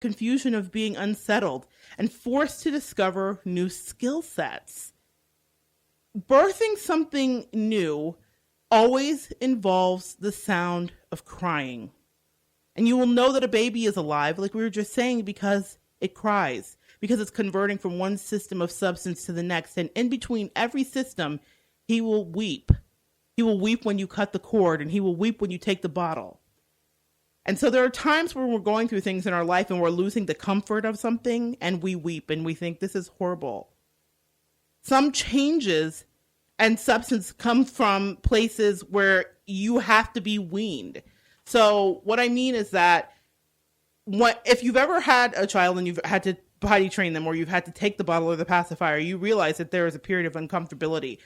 confusion of being unsettled, and forced to discover new skill sets. Birthing something new always involves the sound of crying. And you will know that a baby is alive, like we were just saying, because it cries, because it's converting from one system of substance to the next. And in between every system, he will weep. He will weep when you cut the cord, and he will weep when you take the bottle. And so there are times where we're going through things in our life and we're losing the comfort of something, and we weep and we think this is horrible. Some changes and substance come from places where you have to be weaned. So what I mean is that if you've ever had a child and you've had to potty train them, or you've had to take the bottle or the pacifier, you realize that there is a period of uncomfortability.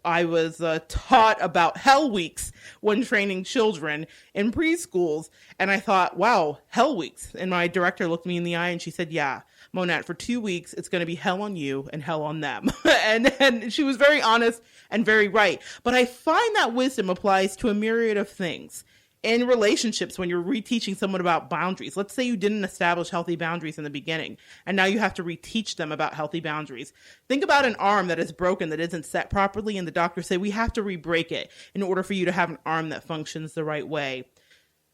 I was taught about hell weeks when training children in preschools, and I thought, wow, hell weeks. And my director looked me in the eye and she said, yeah, Monette, for 2 weeks, it's going to be hell on you and hell on them. and she was very honest and very right. But I find that wisdom applies to a myriad of things. In relationships, when you're reteaching someone about boundaries, let's say you didn't establish healthy boundaries in the beginning, and now you have to reteach them about healthy boundaries. Think about an arm that is broken, that isn't set properly, and the doctors say, we have to re-break it in order for you to have an arm that functions the right way.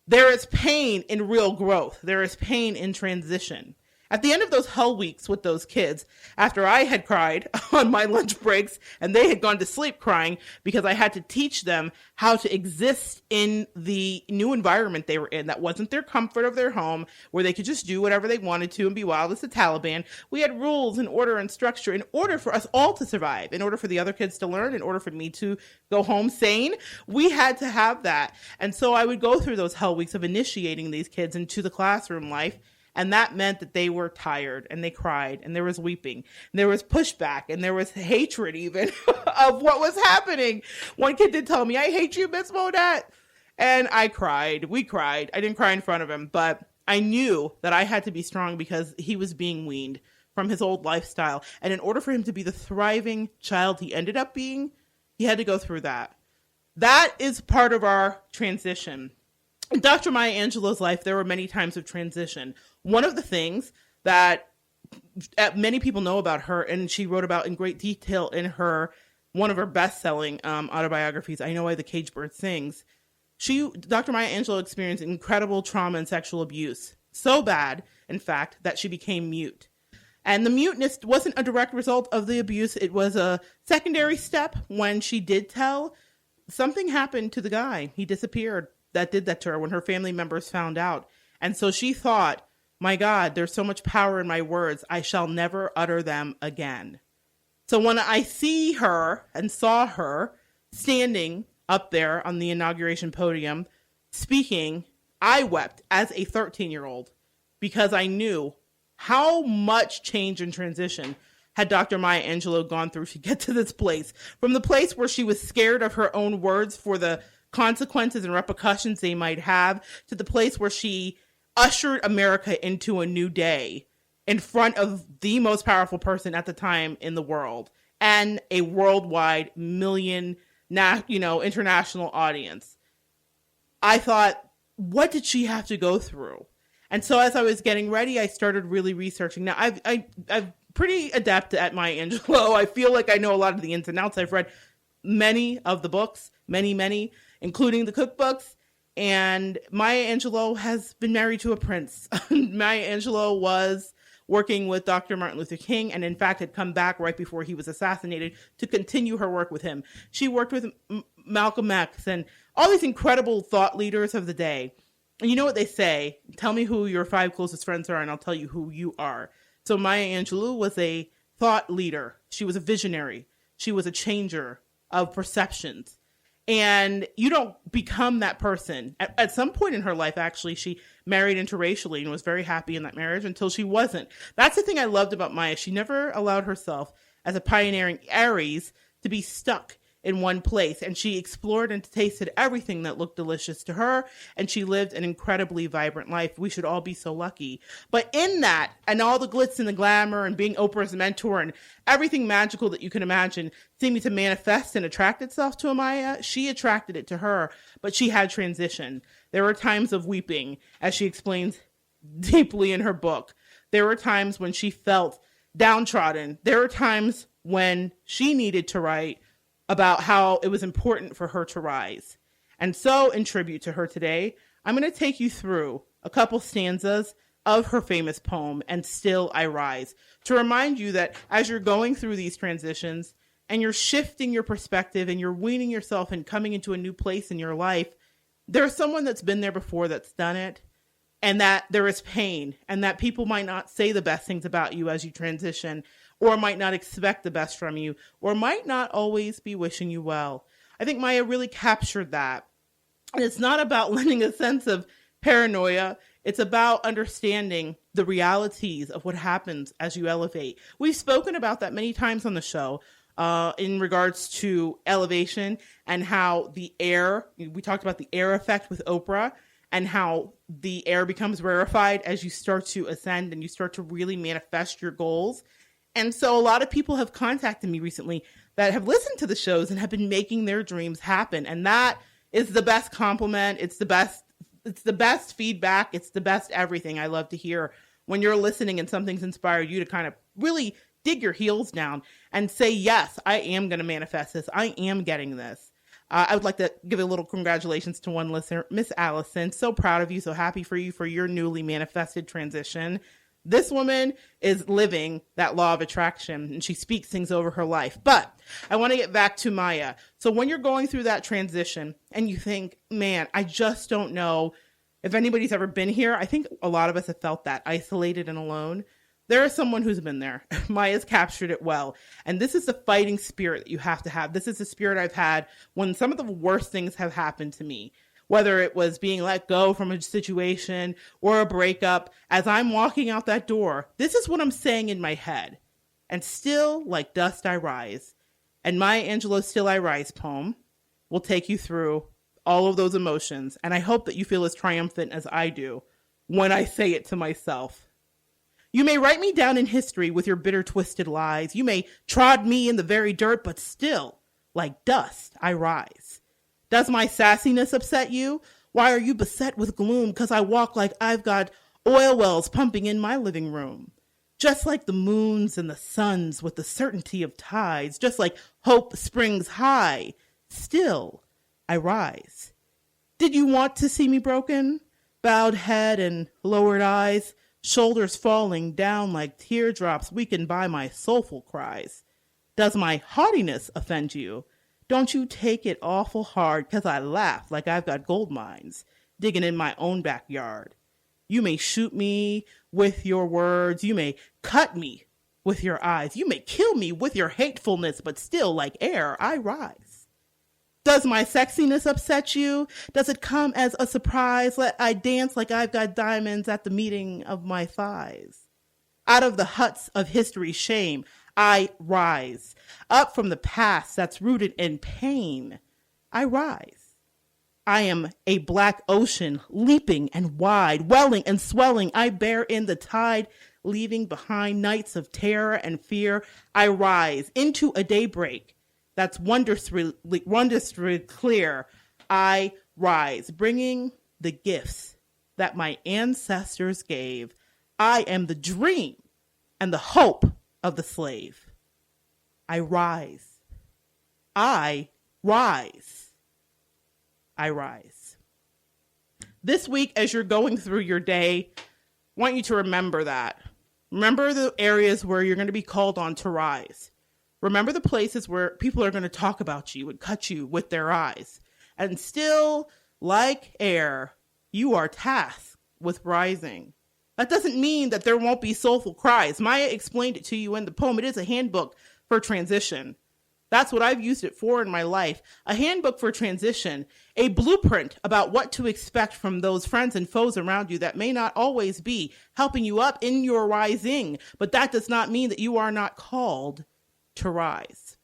There is pain in real growth. There is pain in transition. At the end of those hell weeks with those kids, after I had cried on my lunch breaks and they had gone to sleep crying because I had to teach them how to exist in the new environment they were in that wasn't their comfort of their home, where they could just do whatever they wanted to and be wild as the Taliban. We had rules and order and structure in order for us all to survive, in order for the other kids to learn, in order for me to go home sane. We had to have that. And so I would go through those hell weeks of initiating these kids into the classroom life. And that meant that they were tired and they cried and there was weeping and there was pushback and there was hatred even of what was happening. One kid did tell me, I hate you, Miss Monette. And I cried. We cried. I didn't cry in front of him, but I knew that I had to be strong because he was being weaned from his old lifestyle. And in order for him to be the thriving child he ended up being, he had to go through that. That is part of our transition. In Dr. Maya Angelou's life, there were many times of transition. One of the things that many people know about her, and she wrote about in great detail in one of her best-selling autobiographies, I Know Why the Caged Bird Sings, Dr. Maya Angelou experienced incredible trauma and sexual abuse. So bad, in fact, that she became mute. And the muteness wasn't a direct result of the abuse. It was a secondary step. When she did tell, something happened to the guy. He disappeared. That did that to her when her family members found out. And so she thought, my God, there's so much power in my words. I shall never utter them again. So when I see her and saw her standing up there on the inauguration podium speaking, I wept as a 13-year-old because I knew how much change and transition had Dr. Maya Angelou gone through to get to this place. From the place where she was scared of her own words for the consequences and repercussions they might have, to the place where she ushered America into a new day in front of the most powerful person at the time in the world and a worldwide international audience. I thought, what did she have to go through? And so as I was getting ready, I started really researching. Now, I'm pretty adept at Maya Angelou. I feel like I know a lot of the ins and outs. I've read many of the books, many, including the cookbooks. And Maya Angelou has been married to a prince. Maya Angelou was working with Dr. Martin Luther King and in fact had come back right before he was assassinated to continue her work with him. She worked with Malcolm X and all these incredible thought leaders of the day. And you know what they say, tell me who your 5 closest friends are and I'll tell you who you are. So Maya Angelou was a thought leader. She was a visionary. She was a changer of perceptions. And you don't become that person. At some point in her life, actually, she married interracially and was very happy in that marriage until she wasn't. That's the thing I loved about Maya. She never allowed herself, as a pioneering Aries, to be stuck in one place. And she explored and tasted everything that looked delicious to her. And she lived an incredibly vibrant life. We should all be so lucky. But in that, and all the glitz and the glamour and being Oprah's mentor and everything magical that you can imagine seeming to manifest and attract itself to Amaya, she attracted it to her, but she had transition. There were times of weeping, as she explains deeply in her book. There were times when she felt downtrodden. There were times when she needed to write about how it was important for her to rise. And so, in tribute to her today, I'm going to take you through a couple stanzas of her famous poem, And Still I Rise, to remind you that as you're going through these transitions and you're shifting your perspective and you're weaning yourself and coming into a new place in your life, there's someone that's been there before that's done it, and that there is pain, and that people might not say the best things about you as you transition, or might not expect the best from you, or might not always be wishing you well. I think Maya really captured that. And it's not about lending a sense of paranoia. It's about understanding the realities of what happens as you elevate. We've spoken about that many times on the show in regards to elevation and how the air, we talked about the air effect with Oprah, and how the air becomes rarefied as you start to ascend and you start to really manifest your goals. And so a lot of people have contacted me recently that have listened to the shows and have been making their dreams happen. And that is the best compliment. It's the best feedback. It's the best everything. I love to hear when you're listening and something's inspired you to kind of really dig your heels down and say, yes, I am going to manifest this. I am getting this. I would like to give a little congratulations to one listener, Miss Allison. So proud of you. So happy for you for your newly manifested transition. This woman is living that law of attraction, and she speaks things over her life. But I want to get back to Maya. So when you're going through that transition and you think, man, I just don't know if anybody's ever been here. I think a lot of us have felt that, isolated and alone. There is someone who's been there. Maya's captured it well. And this is the fighting spirit that you have to have. This is the spirit I've had when some of the worst things have happened to me, whether it was being let go from a situation or a breakup. As I'm walking out that door, this is what I'm saying in my head. And still, like dust, I rise. And Maya Angelou's Still I Rise poem will take you through all of those emotions. And I hope that you feel as triumphant as I do when I say it to myself. You may write me down in history with your bitter, twisted lies. You may trod me in the very dirt, but still, like dust, I rise. Does my sassiness upset you? Why are you beset with gloom? 'Cause I walk like I've got oil wells pumping in my living room. Just like the moons and the suns with the certainty of tides, just like hope springs high, still I rise. Did you want to see me broken? Bowed head and lowered eyes, shoulders falling down like teardrops weakened by my soulful cries. Does my haughtiness offend you? Don't you take it awful hard, 'cause I laugh like I've got gold mines digging in my own backyard. You may shoot me with your words. You may cut me with your eyes. You may kill me with your hatefulness, but still, like air, I rise. Does my sexiness upset you? Does it come as a surprise? Let I dance like I've got diamonds at the meeting of my thighs. Out of the huts of history's shame, I rise. Up from the past that's rooted in pain, I rise. I am a black ocean, leaping and wide, welling and swelling. I bear in the tide, leaving behind nights of terror and fear. I rise into a daybreak that's wondrously clear. I rise, bringing the gifts that my ancestors gave. I am the dream and the hope of the slave. I rise. I rise. I rise. This week, as you're going through your day, I want you to remember that. Remember the areas where you're going to be called on to rise. Remember the places where people are going to talk about you and cut you with their eyes. And still, like air, you are tasked with rising. That doesn't mean that there won't be soulful cries. Maya explained it to you in the poem. It is a handbook for transition. That's what I've used it for in my life. A handbook for transition, a blueprint about what to expect from those friends and foes around you that may not always be helping you up in your rising. But that does not mean that you are not called to rise.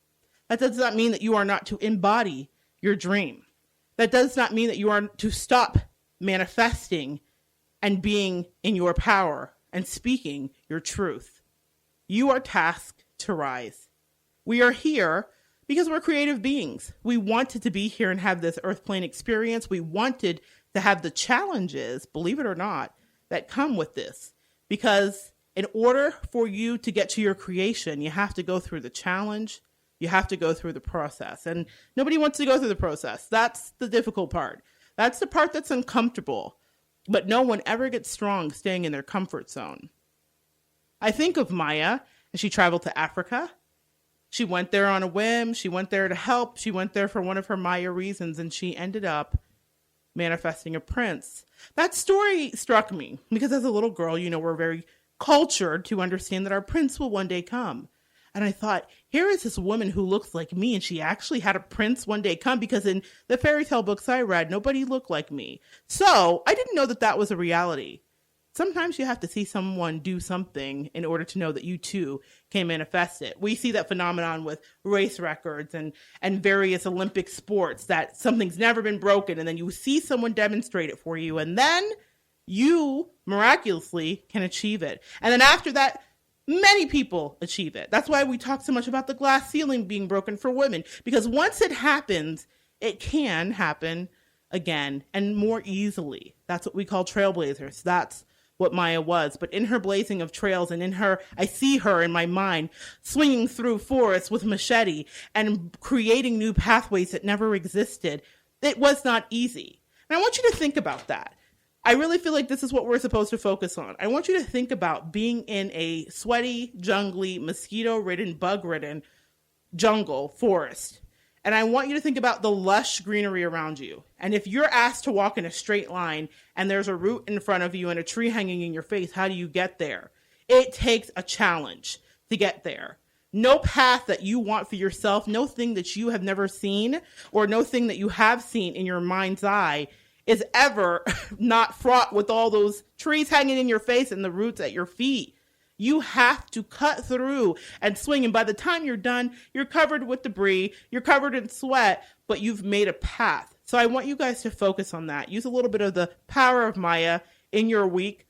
That does not mean that you are not to embody your dream. That does not mean that you are to stop manifesting and being in your power and speaking your truth. You are tasked to rise. We are here because we're creative beings. We wanted to be here and have this earth plane experience. We wanted to have the challenges, believe it or not, that come with this. Because in order for you to get to your creation, you have to go through the challenge. You have to go through the process. And nobody wants to go through the process. That's the difficult part. That's the part that's uncomfortable. But no one ever gets strong staying in their comfort zone. I think of Maya, and she traveled to Africa. She went there on a whim. She went there to help. She went there for one of her Maya reasons, and she ended up manifesting a prince. That story struck me because as a little girl, we're very cultured to understand that our prince will one day come. And I thought, here is this woman who looks like me, and she actually had a prince one day come, because in the fairy tale books I read, nobody looked like me. So I didn't know that that was a reality. Sometimes you have to see someone do something in order to know that you too can manifest it. We see that phenomenon with race records and various Olympic sports, that something's never been broken, and then you see someone demonstrate it for you, and then you miraculously can achieve it. And then after that, many people achieve it. That's why we talk so much about the glass ceiling being broken for women, because once it happens, it can happen again and more easily. That's what we call trailblazers. That's what Maya was. But in her blazing of trails, and in her, I see her in my mind swinging through forests with machete and creating new pathways that never existed. It was not easy. And I want you to think about that. I really feel like this is what we're supposed to focus on. I want you to think about being in a sweaty, jungly, mosquito-ridden, bug-ridden jungle forest. And I want you to think about the lush greenery around you. And if you're asked to walk in a straight line and there's a root in front of you and a tree hanging in your face, how do you get there? It takes a challenge to get there. No path that you want for yourself, no thing that you have never seen, or no thing that you have seen in your mind's eye is ever not fraught with all those trees hanging in your face and the roots at your feet. You have to cut through and swing. And by the time you're done, you're covered with debris, you're covered in sweat, but you've made a path. So I want you guys to focus on that. Use a little bit of the power of Maya in your week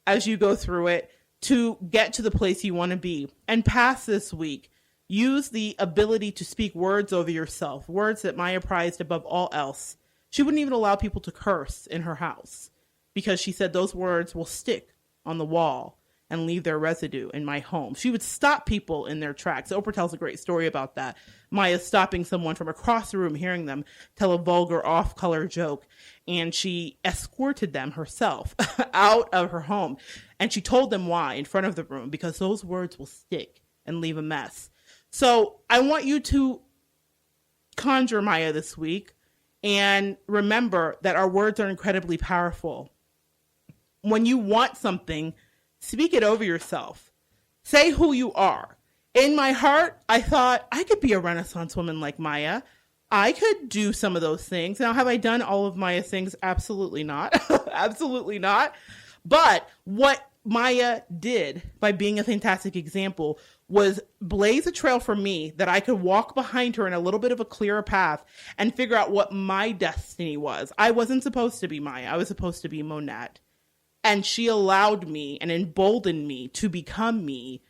as you go through it to get to the place you want to be. And past this week, use the ability to speak words over yourself, words that Maya prized above all else. She wouldn't even allow people to curse in her house because she said those words will stick on the wall and leave their residue in my home. She would stop people in their tracks. Oprah tells a great story about that. Maya stopping someone from across the room, hearing them tell a vulgar off-color joke, and she escorted them herself out of her home. And she told them why in front of the room, because those words will stick and leave a mess. So I want you to conjure Maya this week. And remember that our words are incredibly powerful. When you want something, speak it over yourself. Say who you are. In my heart, I thought I could be a Renaissance woman like Maya. I could do some of those things. Now, have I done all of Maya's things? Absolutely not. Absolutely not. But what Maya did by being a fantastic example was blaze a trail for me that I could walk behind her in a little bit of a clearer path and figure out what my destiny was. I wasn't supposed to be Maya. I was supposed to be Monette. And she allowed me and emboldened me to become me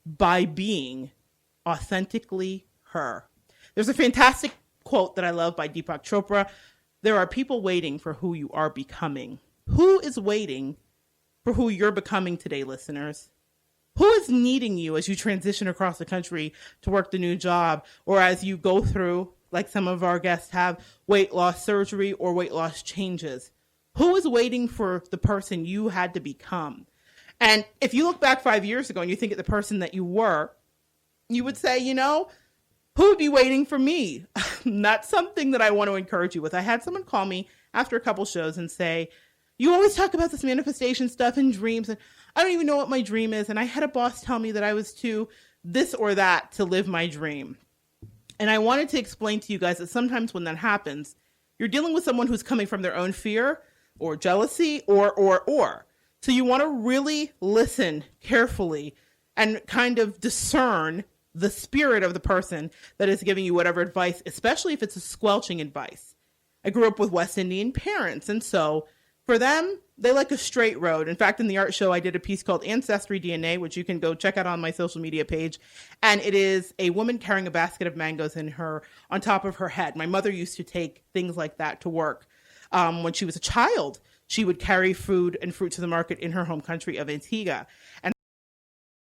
by being authentically her. There's a fantastic quote that I love by Deepak Chopra. There are people waiting for who you are becoming. Who is waiting for who you're becoming today, listeners? Who is needing you as you transition across the country to work the new job, or as you go through, like some of our guests have, weight loss surgery or weight loss changes? Who is waiting for the person you had to become? And if you look back 5 years ago and you think of the person that you were, you would say, who would be waiting for me? That's something that I want to encourage you with. I had someone call me after a couple shows and say, you always talk about this manifestation stuff and dreams, and I don't even know what my dream is. And I had a boss tell me that I was too this or that to live my dream. And I wanted to explain to you guys that sometimes when that happens, you're dealing with someone who's coming from their own fear or jealousy or. So you want to really listen carefully and kind of discern the spirit of the person that is giving you whatever advice, especially if it's a squelching advice. I grew up with West Indian parents, and so for them, they like a straight road. In fact, in the art show, I did a piece called Ancestry DNA, which you can go check out on my social media page. And it is a woman carrying a basket of mangoes on top of her head. My mother used to take things like that to work when she was a child. she would carry food and fruit to the market in her home country of Antigua. And